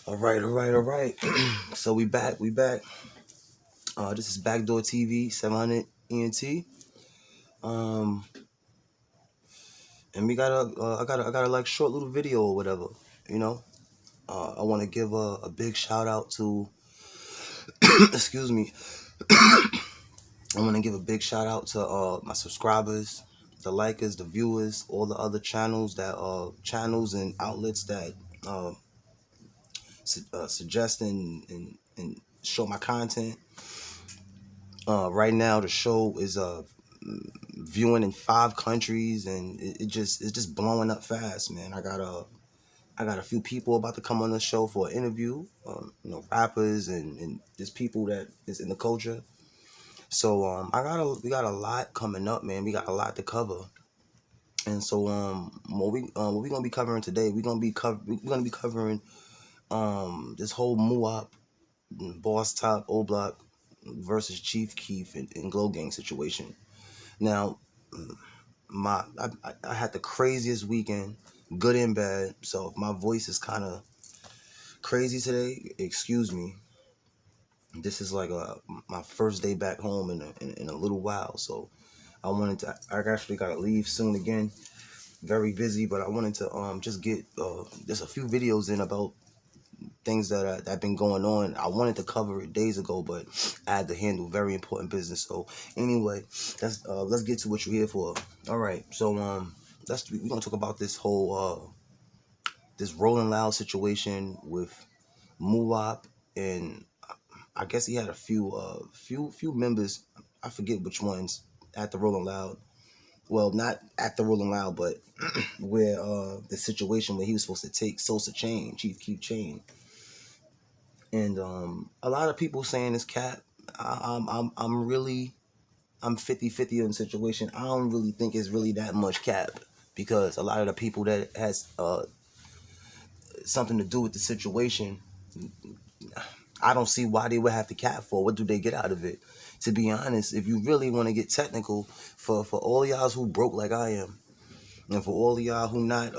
All right. So we back. This is Backdoor TV 700 ENT. Um, and we got I got a like short little video or whatever. You know. I want to give a big shout out to. Excuse me. I want to give a big shout out to my subscribers, the likers, the viewers, all the other channels and outlets that uh, suggest and show my content. Right now, the show is viewing in 5 countries, and it's just blowing up fast, man. I got a few people about to come on the show for an interview. Rappers and just people that is in the culture. So we got a lot coming up, man. We got a lot to cover, and so what we gonna be covering today? We're gonna be covering this whole MUWOP, Boss Top, OBlock versus Chief Keef and GloGang situation. Now, I had the craziest weekend, good and bad. So if my voice is kind of crazy today, excuse me. This is like my first day back home in a little while. So I actually got to leave soon again. Very busy, but I wanted to just get just a few videos in about things that have been going on. I wanted to cover it days ago, but I had to handle very important business. So anyway, let's get to what you're here for. All right, so we're gonna talk about this whole this Rolling Loud situation with MUWOP, and I guess he had a few members. I forget which ones at the Rolling Loud. Well, not at the Rolling Loud, but where the situation where he was supposed to take Sosa chain, Chief Keef chain. And a lot of people saying it's cap. I'm 50-50 in the situation. I don't really think it's really that much cap, because a lot of the people that has something to do with the situation, I don't see why they would have to cap for. What do they get out of it? To be honest, if you really want to get technical, for all y'all who broke like I am, and for all of y'all who not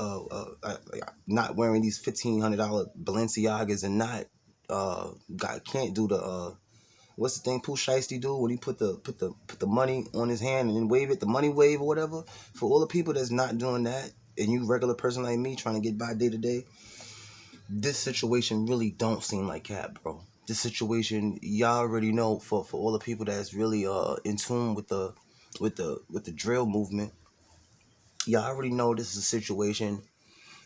wearing these $1,500 Balenciagas and can't do the what's the thing Pooh Shiesty do when he put the money on his hand and then wave it, the money wave or whatever. For all the people that's not doing that, and you regular person like me trying to get by day to day, this situation really don't seem like cap, bro. This situation, y'all already know, for all the people that's really in tune with the drill movement, y'all already know this is a situation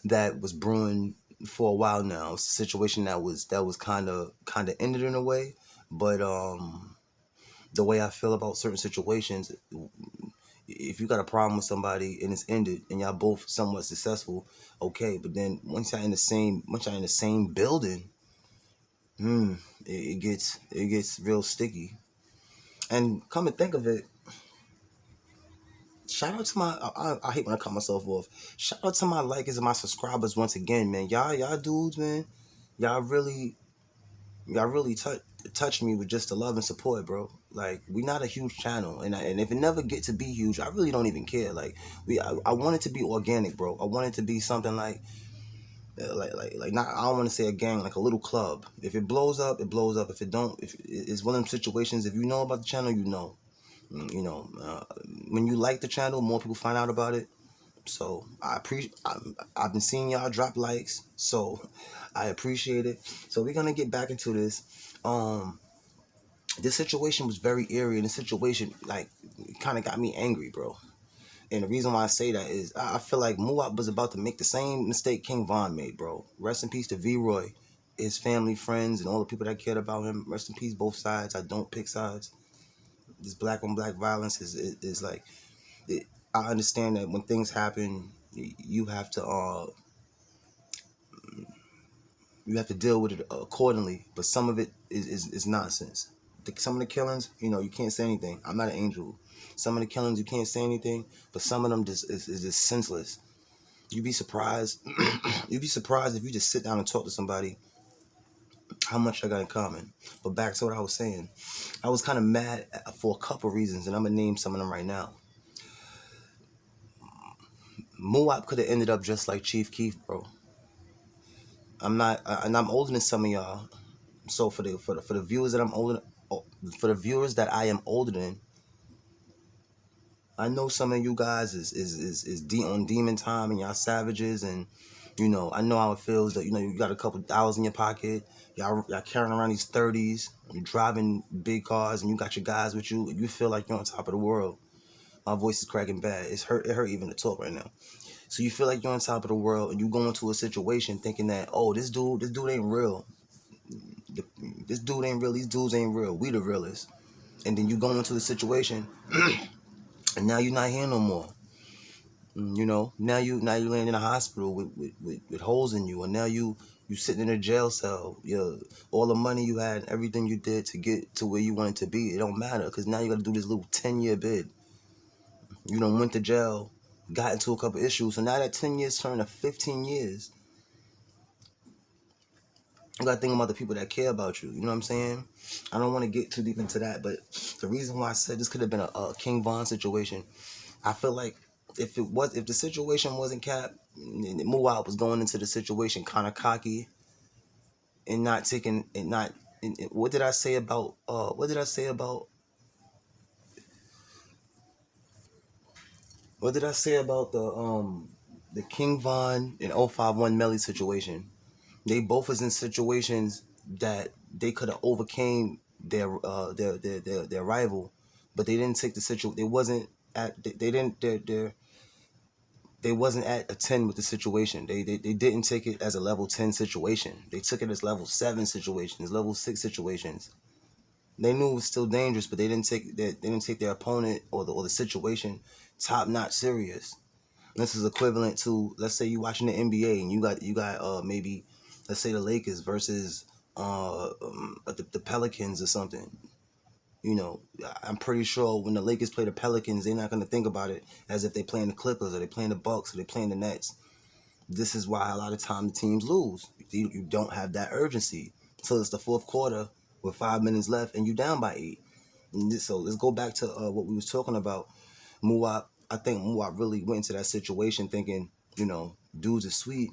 that was brewing for a while now. It's a situation that was kind of ended in a way, but the way I feel about certain situations, if you got a problem with somebody and it's ended and y'all both somewhat successful, okay. But then once y'all in the same building, it gets real sticky. And come and think of it, shout out to I hate when I cut myself off. Shout out to my likers and my subscribers once again, man. Y'all dudes, man. Y'all really touch me with just the love and support, bro. Like, we not a huge channel, and if it never get to be huge, I really don't even care. Like, I want it to be organic, bro. I want it to be something like not, I don't want to say a gang, like a little club. If it blows up, it blows up. If it don't, if it's one of them situations, if you know about the channel, you know. You know, when you like the channel, more people find out about it. So I've been seeing y'all drop likes, so I appreciate it. So we're gonna get back into this. This situation was very eerie, and the situation like kind of got me angry, bro. And the reason why I say that is I feel like MUWOP was about to make the same mistake King Von made, bro. Rest in peace to V-Roy, his family, friends, and all the people that cared about him. Rest in peace, both sides. I don't pick sides. This black on black violence is like, I understand that when things happen, you have to deal with it accordingly. But some of it is nonsense. Some of the killings, you can't say anything. I'm not an angel. Some of the killings you can't say anything, but some of them just is just senseless. You'd be surprised. You'd be surprised if you just sit down and talk to somebody how much I got in common. But back to what I was saying, I was kind of mad for a couple reasons, and I'm gonna name some of them right now. MUWOP could have ended up just like Chief Keef, bro. I'm not, and I'm older than some of y'all. So for the viewers that I'm older, for the viewers that I am older than, I know some of you guys is on demon time and y'all savages, and I know how it feels that you got a couple dollars in your pocket, y'all carrying around these 30s, you're driving big cars, and you got your guys with you, and you feel like you're on top of the world. My voice is cracking bad. It hurt even to talk right now. So you feel like you're on top of the world, and you go into a situation thinking that, oh, this dude ain't real. This dude ain't real. These dudes ain't real. We the realest. And then you go into the situation, and now you're not here no more. Now you land in a hospital with holes in you, and now you sitting in a jail cell. All the money you had, everything you did to get to where you wanted to be, it don't matter, because now you got to do this little 10-year bid. You done went to jail, got into a couple issues, so now that 10 years turned to 15 years. You got to think about the people that care about you. You know what I'm saying? I don't want to get too deep into that, but the reason why I said this could have been a King Von situation, I feel like if the situation wasn't capped, MUWOP was going into the situation kind of cocky and not taking and not. What did I say about? What did I say about? What did I say about the King Von and 051 Melly situation? They both was in situations that they could have overcame their rival, but they didn't take the situation. They wasn't at they didn't they wasn't at a 10 with the situation. They didn't take it as a level 10 situation. They took it as level 7 situations, level 6 situations. They knew it was still dangerous, but they didn't take their opponent or the situation top notch serious. This is equivalent to, let's say you watching the NBA and you got maybe, let's say the Lakers versus the Pelicans or something. I'm pretty sure when the Lakers play the Pelicans, they're not going to think about it as if they're playing the Clippers or they're playing the Bucks or they're playing the Nets. This is why a lot of times the teams lose. You don't have that urgency. So it's the fourth quarter with 5 minutes left and you down by 8. So let's go back to what we was talking about. MUWOP, I think MUWOP really went into that situation thinking, dudes are sweet.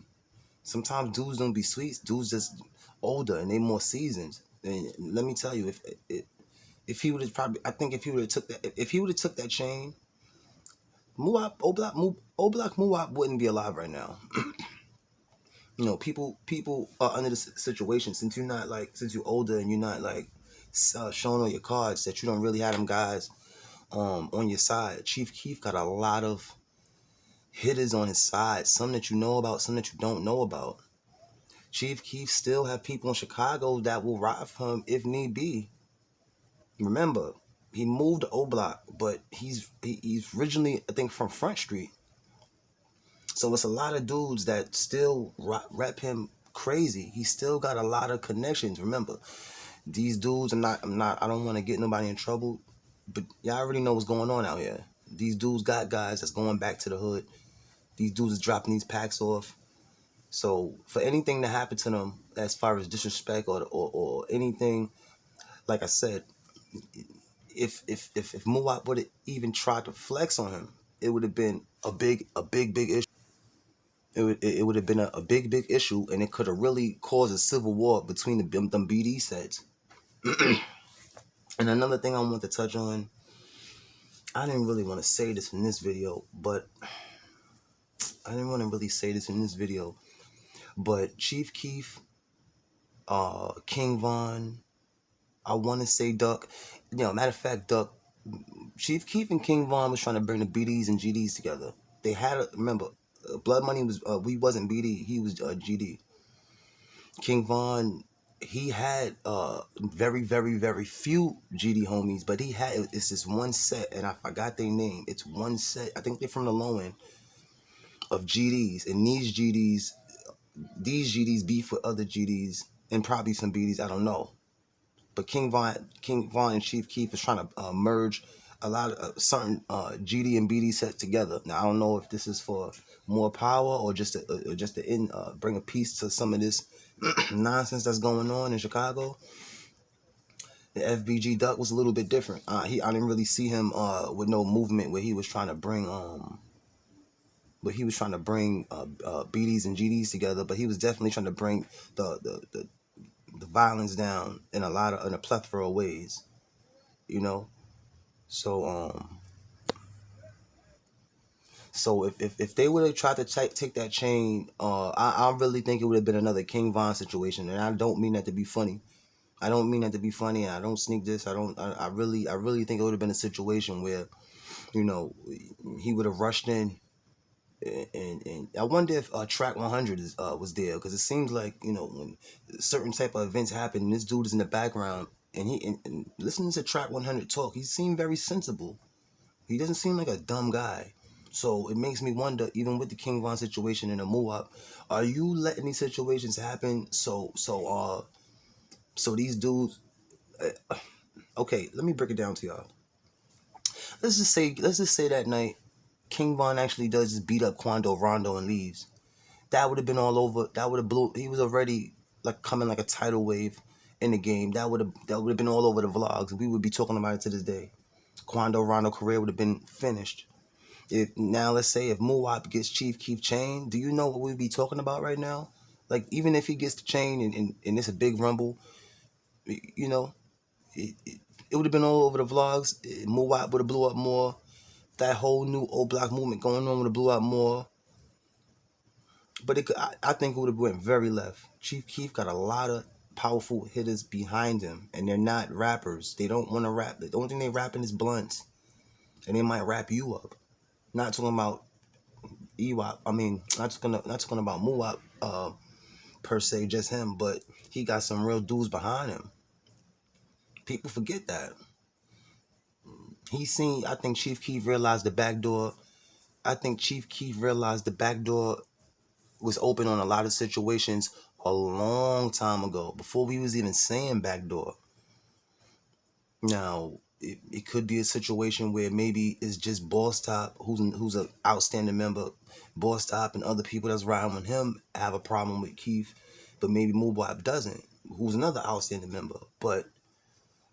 Sometimes dudes don't be sweet. Dudes just older and they more seasoned. And let me tell you, if he would have probably, I think if he would have took that chain, OBlock MUWOP wouldn't be alive right now. People are under the situation, since you're older and you're not like showing on your cards that you don't really have them guys on your side. Chief Keef got a lot of hitters on his side, some that you know about, some that you don't know about. Chief Keef still have people in Chicago that will ride for him if need be. Remember, he moved to OBlock, but he's originally, I think, from Front Street. So it's a lot of dudes that still rep him crazy. He still got a lot of connections. Remember, these dudes, I don't want to get nobody in trouble, but y'all already know what's going on out here. These dudes got guys that's going back to the hood. These dudes is dropping these packs off. So for anything to happen to them as far as disrespect or anything, like I said, if MUWOP would have even tried to flex on him, it would have been a big issue. It would have been a big issue, and it could have really caused a civil war between them BD sets. And another thing I want to touch on, I didn't really want to say this in this video, but Chief Keef, King Von, I want to say Duck. Matter of fact, Duck, Chief Keef and King Von was trying to bring the BDs and GDs together. They had remember, Blood Money was we wasn't BD, he was GD. King Von, he had very few GD homies, but it's this one set, and I forgot their name. It's one set. I think they're from the low end of GDs, and these GDs beef with other GDs and probably some BDs. I don't know. But King Von and Chief Keef is trying to merge a lot of certain GD and BD set together. Now I don't know if this is for more power or just to bring a piece to some of this nonsense that's going on in Chicago. The FBG Duck was a little bit different. I didn't really see him with no movement where he was trying to bring but he was trying to bring BDs and GDs together. But he was definitely trying to bring the violence down in a plethora of ways, you know. So so if they would have tried to take that chain, I really think it would have been another King Von situation, and I don't mean that to be funny. I don't mean that to be funny. And I don't sneak this. I really think it would have been a situation where, you know, he would have rushed in, and I wonder if track 100 was there, because it seems like, you know, when certain type of events happen, and this dude is in the background, and and listening to track 100 talk, he seemed very sensible. He doesn't seem like a dumb guy. So it makes me wonder, even with the King Von situation and the MUWOP, are you letting these situations happen? So these dudes. Okay, let me break it down to y'all. Let's just say that night, King Von actually does just beat up Quando Rondo and leaves. That would have been all over. That would have blew. He was already like coming like a tidal wave in the game. That would have been all over the vlogs. We would be talking about it to this day. Quando Rondo career would have been finished. Now let's say if MUWOP gets Chief Keef chain, do you know what we'd be talking about right now? Like, even if he gets the chain and it's a big rumble, you know, it would have been all over the vlogs. MUWOP would have blew up more. That whole new OBlock movement going on would have blew up more. But I think it would have went very left. Chief Keef got a lot of powerful hitters behind him, and they're not rappers. They don't want to rap. The only thing they rapping is blunts, and they might rap you up. Not talking about EWOP. I mean, not talking about MUWOP per se, just him, but he got some real dudes behind him. People forget that. I think Chief Keef realized the back door. I think Chief Keef realized the back door was open on a lot of situations a long time ago, before we was even saying backdoor. Now, it could be a situation where maybe it's just Boss Top, who's an outstanding member. Boss Top and other people that's riding with him have a problem with Keef, but maybe MUWOP doesn't, who's another outstanding member. But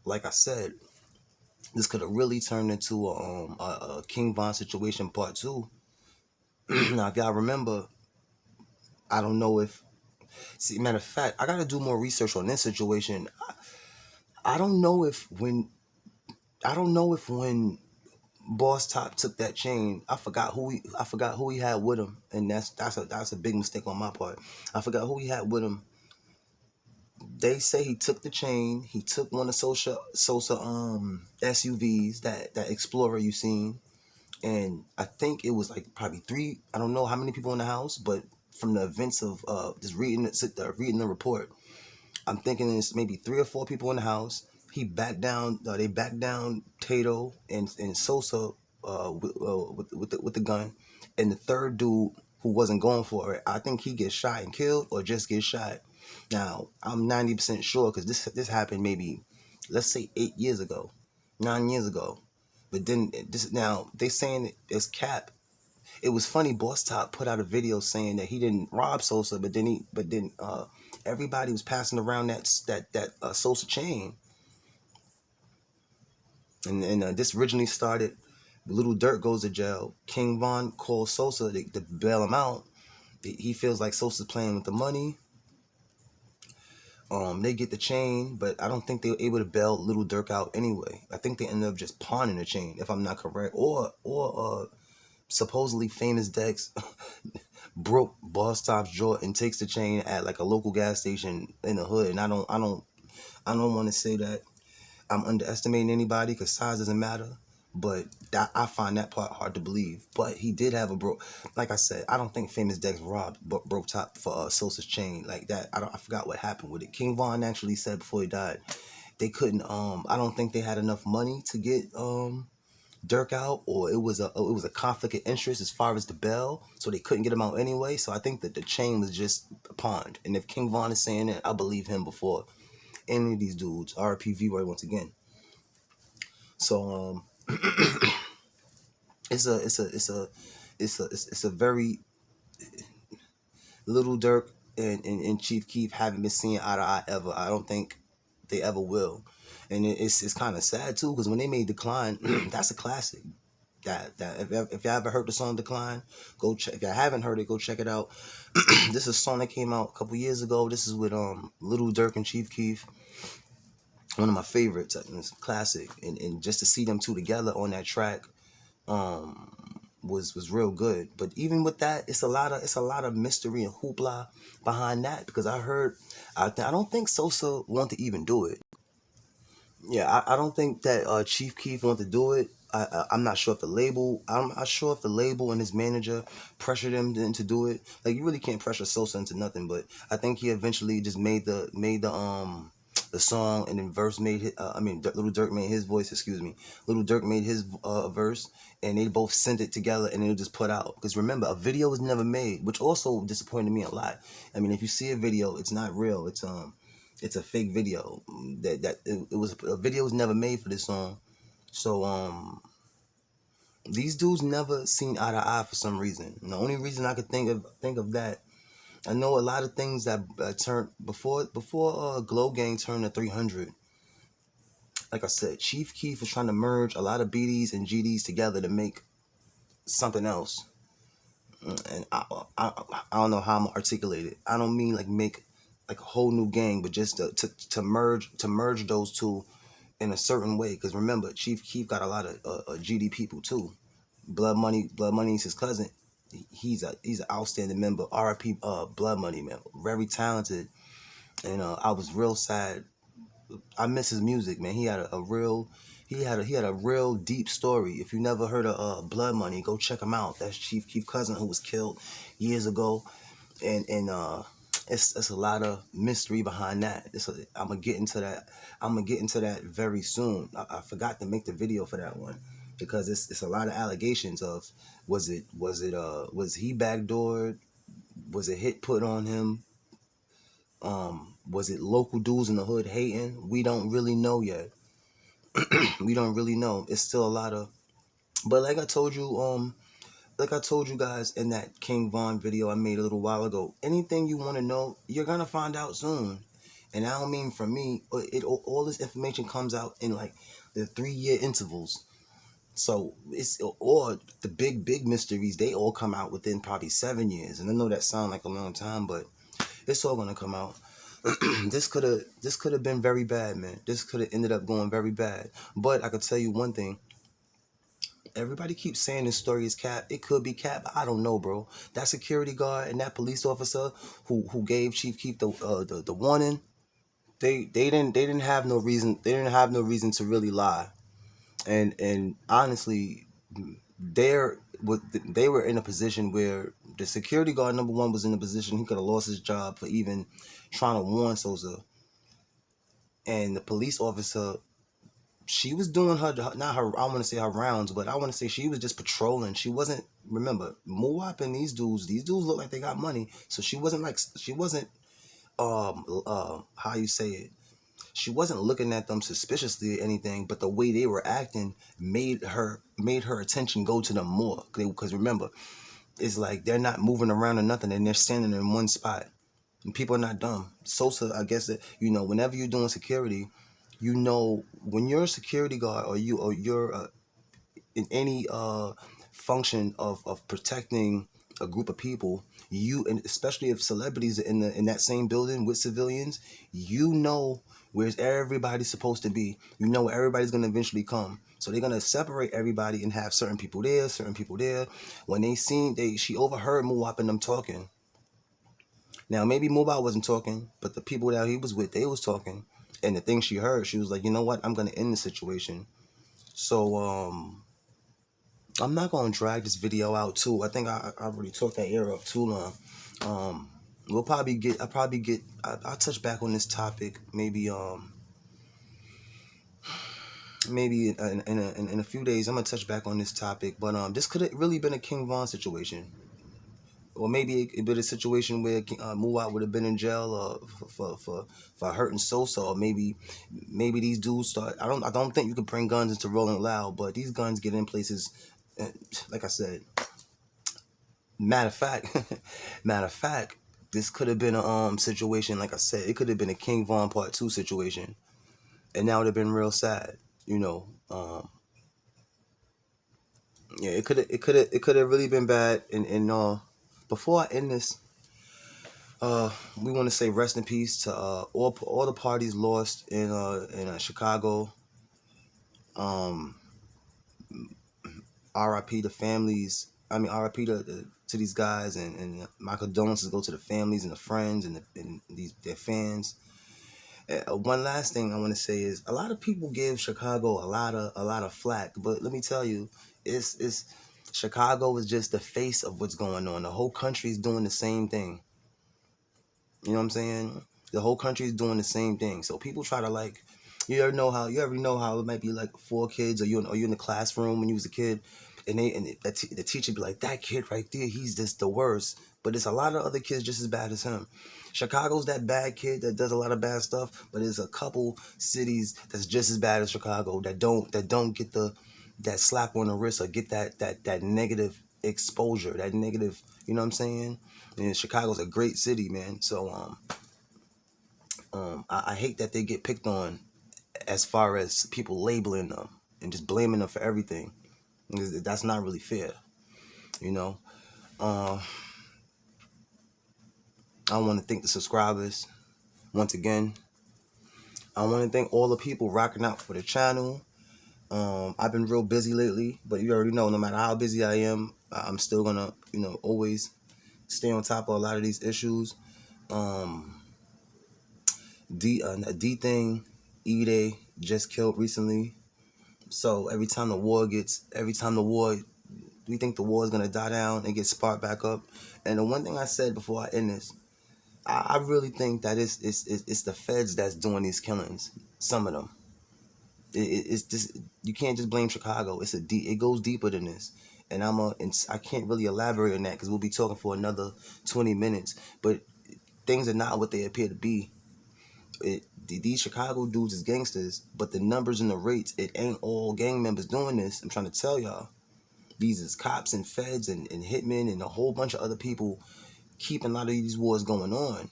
like I said, this could have really turned into a King Von situation part two. Now, if y'all remember, I don't know if. See, matter of fact, I got to do more research on this situation. I don't know if when Boss Top took that chain, I forgot who he had with him, and that's a big mistake on my part. I forgot who he had with him. They say he took the chain. He took one of Sosa SUVs, that Explorer you seen, and I think it was like probably three. I don't know how many people in the house, but from the events of just reading the report, I'm thinking it's maybe 3 or 4 people in the house. He backed down. They backed down Tato and Sosa with the gun, and the third dude who wasn't going for it, I think he gets shot and killed, or just gets shot. Now I'm 90% sure, because this happened maybe, let's say, 8 years ago, 9 years ago. But then this now they saying it's cap. It was funny. Boss Top put out a video saying that he didn't rob Sosa, but then everybody was passing around that Sosa chain, and this originally started. Little Dirk goes to jail. King Von calls Sosa to bail him out. He feels like Sosa's playing with the money. They get the chain, but I don't think they were able to bail Little Dirk out anyway. I think they ended up just pawning the chain, if I'm not correct, or supposedly Famous Dex broke Boss Top's jaw and takes the chain at like a local gas station in the hood. And I don't want to say that I'm underestimating anybody, because size doesn't matter. But I find that part hard to believe. But he did have a like I said, I don't think Famous Dex broke top for Sosa's chain like that. I forgot what happened with it. King Von actually said before he died, they couldn't. I don't think they had enough money to get Dirk out, or it was a conflict of interest as far as the bail, so they couldn't get him out anyway. So I think that the chain was just pawned. And if King Von is saying it, I believe him before any of these dudes. R.P. V-Roy once again. So it's a very Little Dirk and Chief Keef haven't been seen eye to eye ever. I don't think they ever will. And it's kind of sad too, because when they made Decline, that's a classic. That if y'all ever heard the song Decline, go check. If y'all haven't heard it, go check it out. This is a song that came out a couple years ago. This is with Little Durk and Chief Keef. One of my favorites. It's classic. And just to see them two together on that track was real good. But even with that, it's a lot of mystery and hoopla behind that, because I don't think Sosa want to even do it. Yeah, I don't think that Chief Keef wanted to do it. I'm not sure if the label. I'm not sure if the label and his manager pressured him into do it. Like, you really can't pressure Sosa into nothing. But I think he eventually just made the song, and then verse made his, Little Durk made his voice. Excuse me, Little Durk made his verse, and they both sent it together, and it was just put out. Because remember, a video was never made, which also disappointed me a lot. I mean, if you see a video, it's not real. It's a fake video. It was a video was never made for this song. So these dudes never seen eye to eye for some reason. And the only reason I could think of that, I know a lot of things that turned before GloGang turned to 300. Like I said, Chief Keef was trying to merge a lot of BDs and GDs together to make something else. And I don't know how I'm articulate it. I don't mean like make like a whole new gang, but just to merge those two in a certain way. Because remember, Chief Keef got a lot of GD people too. Blood Money is his cousin. He's an outstanding member. RIP Blood Money, man, very talented. And I was real sad. I miss his music, man. He had a real deep story. If you never heard of Blood Money, go check him out. That's Chief Keef cousin who was killed years ago, and it's a lot of mystery behind that. I'm gonna get into that. I'm gonna get into that very soon. I forgot to make the video for that one, because it's a lot of allegations of was he backdoored? Was it hit put on him? Was it local dudes in the hood hating? We don't really know yet. We don't really know. It's still a lot of, but like I told you guys in that King Von video I made a little while ago, anything you want to know, you're gonna find out soon. And I don't mean from me. All this information comes out in like the 3-year intervals. So it's, or the big mysteries, they all come out within probably 7 years. And I know that sounds like a long time, but it's all gonna come out. This could have been very bad, man. This could have ended up going very bad. But I could tell you one thing. Everybody keeps saying this story is cap. It could be cap. I don't know, bro. That security guard and that police officer who gave Chief Keef the warning, they didn't have no reason. They didn't have no reason to really lie. And honestly, they were in a position where the security guard number one was in a position he could have lost his job for even trying to warn Sosa. And the police officer, she was doing not her, I want to say her rounds, but I want to say she was just patrolling. She wasn't, remember, MUWOP and these dudes look like they got money. So she wasn't how you say it, she wasn't looking at them suspiciously or anything, but the way they were acting made her attention go to them more. Because remember, it's like they're not moving around or nothing, and they're standing in one spot. And people are not dumb. Sosa, I guess that, whenever you're doing security, when you're a security guard, or you're in any function of protecting a group of people, and especially if celebrities are in that same building with civilians, where everybody's supposed to be. Where everybody's gonna eventually come. So they're gonna separate everybody and have certain people there, certain people there. When she overheard Muwop and them talking. Now maybe Mobile wasn't talking, but the people that he was with, they was talking. And the thing she heard, she was like, you know what? I'm gonna end the situation. So I'm not gonna drag this video out too. I think I already talked that ear up too long. I'll touch back on this topic maybe in a few days. I'm gonna touch back on this topic, but this could have really been a King Von situation, or maybe it been a situation where Muwop would have been in jail for hurting Sosa, or maybe these dudes start. I don't think you could bring guns into Rolling Loud, but these guns get in places. Like I said, matter of fact, this could have been a situation. Like I said, it could have been a King Von Part 2 situation, and that would have been real sad. Yeah, it could have really been bad. And before I end this, we want to say rest in peace to all the parties lost in Chicago. Um, R.I.P. the families. I mean, R.I.P. to these guys, and my condolences go to the families and the friends and these their fans. One last thing I want to say is a lot of people give Chicago a lot of flack, but let me tell you, it's Chicago is just the face of what's going on. The whole country is doing the same thing. You know what I'm saying? The whole country is doing the same thing. So people try to like, you ever know how it might be like four kids, or you in the classroom when you was a kid, and the teacher be like, that kid right there, he's just the worst. But it's a lot of other kids just as bad as him. Chicago's that bad kid that does a lot of bad stuff, but there's a couple cities that's just as bad as Chicago that don't get that slap on the wrist or get that negative exposure, that negative, you know what I'm saying? And Chicago's a great city, man. So I hate that they get picked on as far as people labeling them and just blaming them for everything. That's not really fair, you know. Uh, I want to thank the subscribers once again. I want to thank all the people rocking out for the channel. I've been real busy lately, but you already know, no matter how busy I am, I'm still gonna, always stay on top of a lot of these issues. Um, D thing, E-Day just killed recently. So every time the war, we think the war is gonna die down and get sparked back up. And the one thing I said before I end this, I really think that it's the feds that's doing these killings. Some of them, it's just, you can't just blame Chicago. It goes deeper than this. And I can't really elaborate on that because we'll be talking for another 20 minutes. But things are not what they appear to be. These Chicago dudes is gangsters, but the numbers and the rates, it ain't all gang members doing this. I'm trying to tell y'all. These is cops and feds and hitmen and a whole bunch of other people keeping a lot of these wars going on.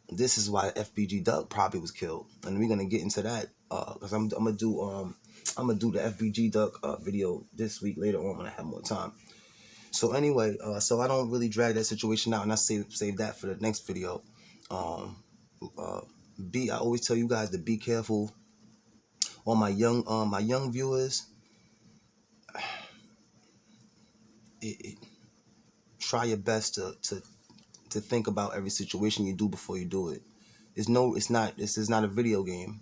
This is why FBG Duck probably was killed, and we're gonna get into that because I'm gonna do the FBG Duck video this week later on when I have more time. So anyway, so I don't really drag that situation out, and I save that for the next video. Um, uh, I always tell you guys to be careful. All my young viewers, try your best to think about every situation you do before you do it. This is not a video game.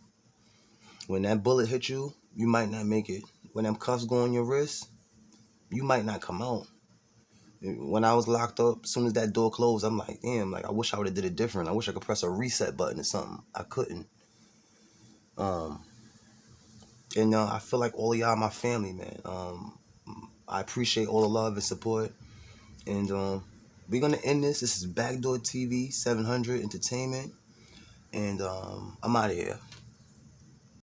When that bullet hits you, you might not make it. When them cuffs go on your wrist, you might not come out. When I was locked up, as soon as that door closed, I'm like, damn, like I wish I would have did it different. I wish I could press a reset button or something. I couldn't. Um, and I feel like all of y'all my family, man. I appreciate all the love and support. And we're gonna end this. This is Backdoor TV 700 Entertainment. And I'm out of here.